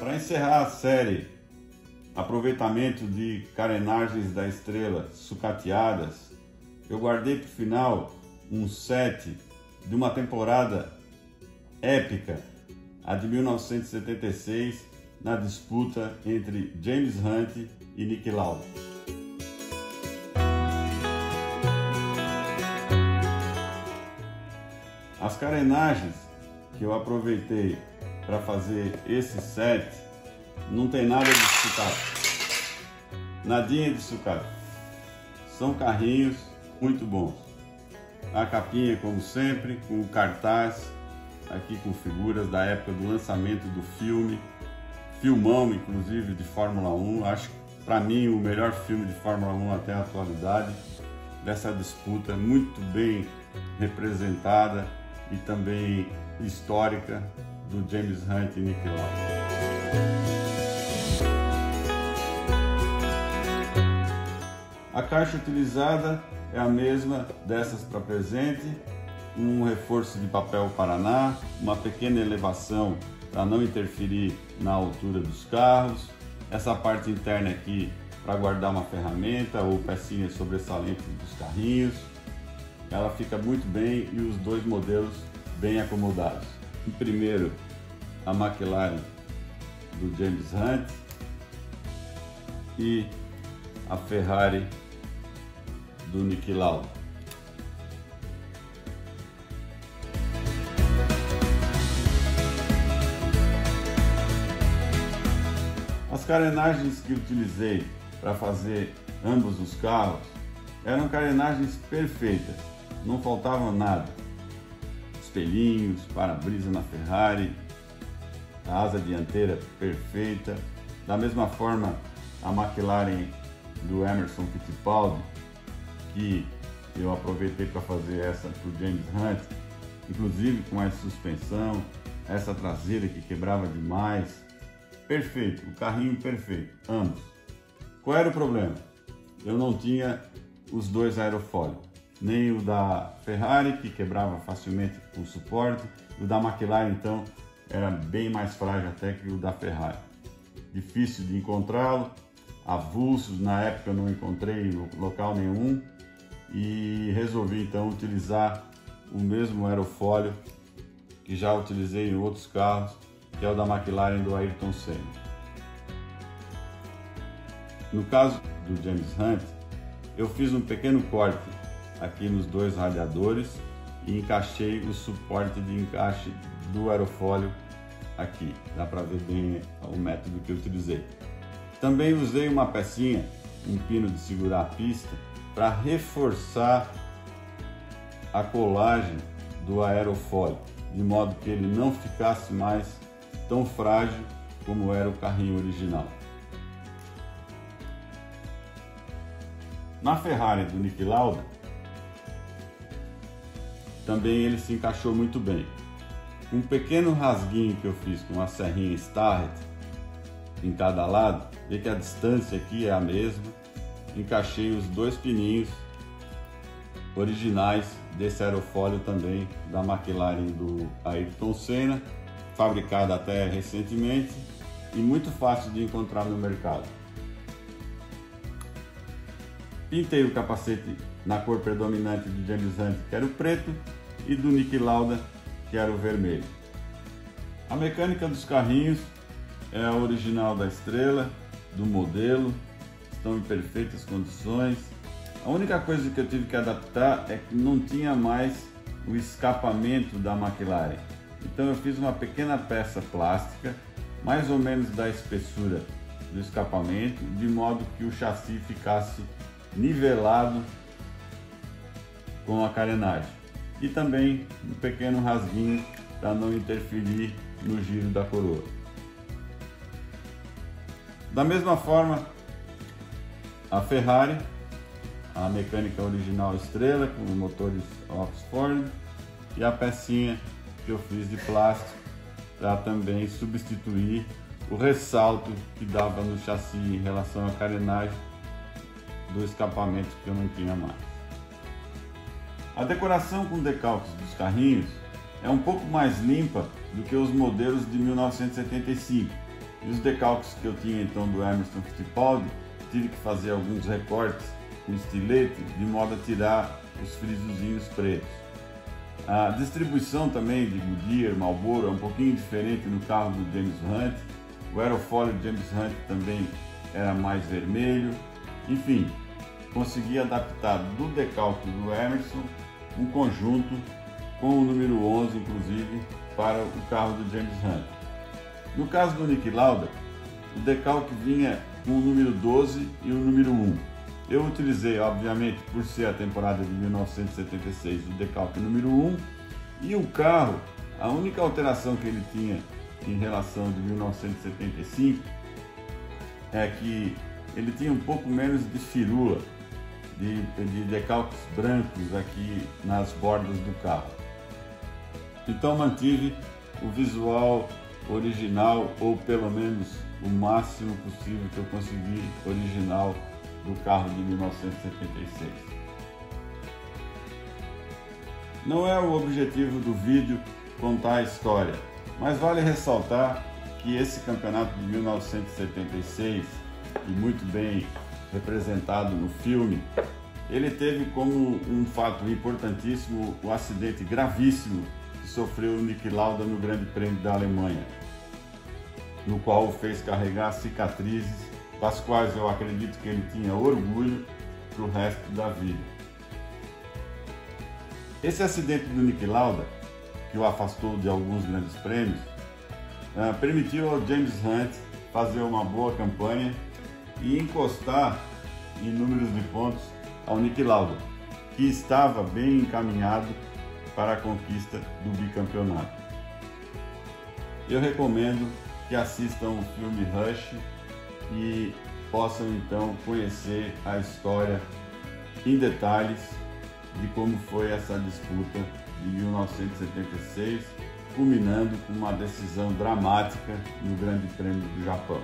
para encerrar a série aproveitamento de carenagens da Estrela sucateadas, eu guardei para o final um set de uma temporada épica, a de 1976, na disputa entre James Hunt e Niki Lauda. As carenagens que eu aproveitei para fazer esse set não tem nada de sucata, nadinha de sucata. São carrinhos muito bons. A capinha, como sempre, com o cartaz aqui com figuras da época do lançamento do filme, filmão inclusive de Fórmula 1. Acho que para mim o melhor filme de Fórmula 1 até a atualidade, dessa disputa muito bem representada e também histórica do James Hunt e Niki Lauda. A caixa utilizada é a mesma dessas para presente, um reforço de papel Paraná, uma pequena elevação para não interferir na altura dos carros, essa parte interna aqui para guardar uma ferramenta ou pecinhas sobressalentes dos carrinhos. Ela fica muito bem e os dois modelos bem acomodados. O primeiro, a McLaren do James Hunt e a Ferrari do Niki Lauda. As carenagens que utilizei para fazer ambos os carros eram carenagens perfeitas, não faltava nada. Espelhinhos, para-brisa na Ferrari, a asa dianteira perfeita. Da mesma forma, a McLaren do Emerson Fittipaldi, que eu aproveitei para fazer essa para o James Hunt, inclusive com essa suspensão, essa traseira que quebrava demais. Perfeito, o carrinho perfeito, ambos. Qual era o problema? Eu não tinha os dois aerofólios, nem o da Ferrari, que quebrava facilmente com o suporte, e o da McLaren então era bem mais frágil até que o da Ferrari. Difícil de encontrá-lo, avulsos, na época eu não encontrei local nenhum, e resolvi então utilizar o mesmo aerofólio que já utilizei em outros carros, que é o da McLaren do Ayrton Senna. No caso do James Hunt, eu fiz um pequeno corte aqui nos dois radiadores e encaixei o suporte de encaixe do aerofólio aqui. Dá para ver bem o método que eu utilizei. Também usei uma pecinha, um pino de segurar a pista, para reforçar a colagem do aerofólio, de modo que ele não ficasse mais tão frágil como era o carrinho original. Na Ferrari do Niki Lauda, também ele se encaixou muito bem. Um pequeno rasguinho que eu fiz com a serrinha Starrett em cada lado, vê que a distância aqui é a mesma, encaixei os dois pininhos originais desse aerofólio também da McLaren do Ayrton Senna, fabricado até recentemente e muito fácil de encontrar no mercado. Pintei o capacete na cor predominante do James Hunt, que era o preto, e do Niki Lauda, que era o vermelho. A mecânica dos carrinhos é a original da Estrela, do modelo, estão em perfeitas condições. A única coisa que eu tive que adaptar é que não tinha mais o escapamento da McLaren. Então eu fiz uma pequena peça plástica, mais ou menos da espessura do escapamento, de modo que o chassi ficasse nivelado com a carenagem. E também um pequeno rasguinho para não interferir no giro da coroa. Da mesma forma, a Ferrari, a mecânica original Estrela com motores Oxford, e a pecinha que eu fiz de plástico para também substituir o ressalto que dava no chassi em relação à carenagem do escapamento que eu não tinha mais. A decoração com decalques dos carrinhos é um pouco mais limpa do que os modelos de 1975, E os decalques que eu tinha então do Emerson Fittipaldi, tive que fazer alguns recortes com estilete, de modo a tirar os frisozinhos pretos. A distribuição também de Goodyear, Marlboro é um pouquinho diferente no carro do James Hunt. O aerofólio do James Hunt também era mais vermelho. Enfim, consegui adaptar do decalque do Emerson um conjunto com o número 11, inclusive, para o carro do James Hunt. No caso do Niki Lauda, o decalque vinha com o número 12 e o número 1. Eu utilizei, obviamente, por ser a temporada de 1976, o decalque número 1, e o carro, a única alteração que ele tinha em relação de 1975 é que ele tinha um pouco menos de firula, de decalques brancos aqui nas bordas do carro. Então mantive o visual original, ou pelo menos o máximo possível que eu consegui original do carro de 1976. Não é o objetivo do vídeo contar a história, mas vale ressaltar que esse campeonato de 1976, e muito bem representado no filme, ele teve como um fato importantíssimo o acidente gravíssimo que sofreu o Niki Lauda no Grande Prêmio da Alemanha, no qual o fez carregar cicatrizes, das quais eu acredito que ele tinha orgulho para o resto da vida. Esse acidente do Niki Lauda, que o afastou de alguns grandes prêmios, permitiu ao James Hunt fazer uma boa campanha e encostar em números de pontos ao Niki Lauda, que estava bem encaminhado para a conquista do bicampeonato. Eu recomendo que assistam o filme Rush e possam então conhecer a história em detalhes de como foi essa disputa de 1976, culminando com uma decisão dramática no Grande Prêmio do Japão.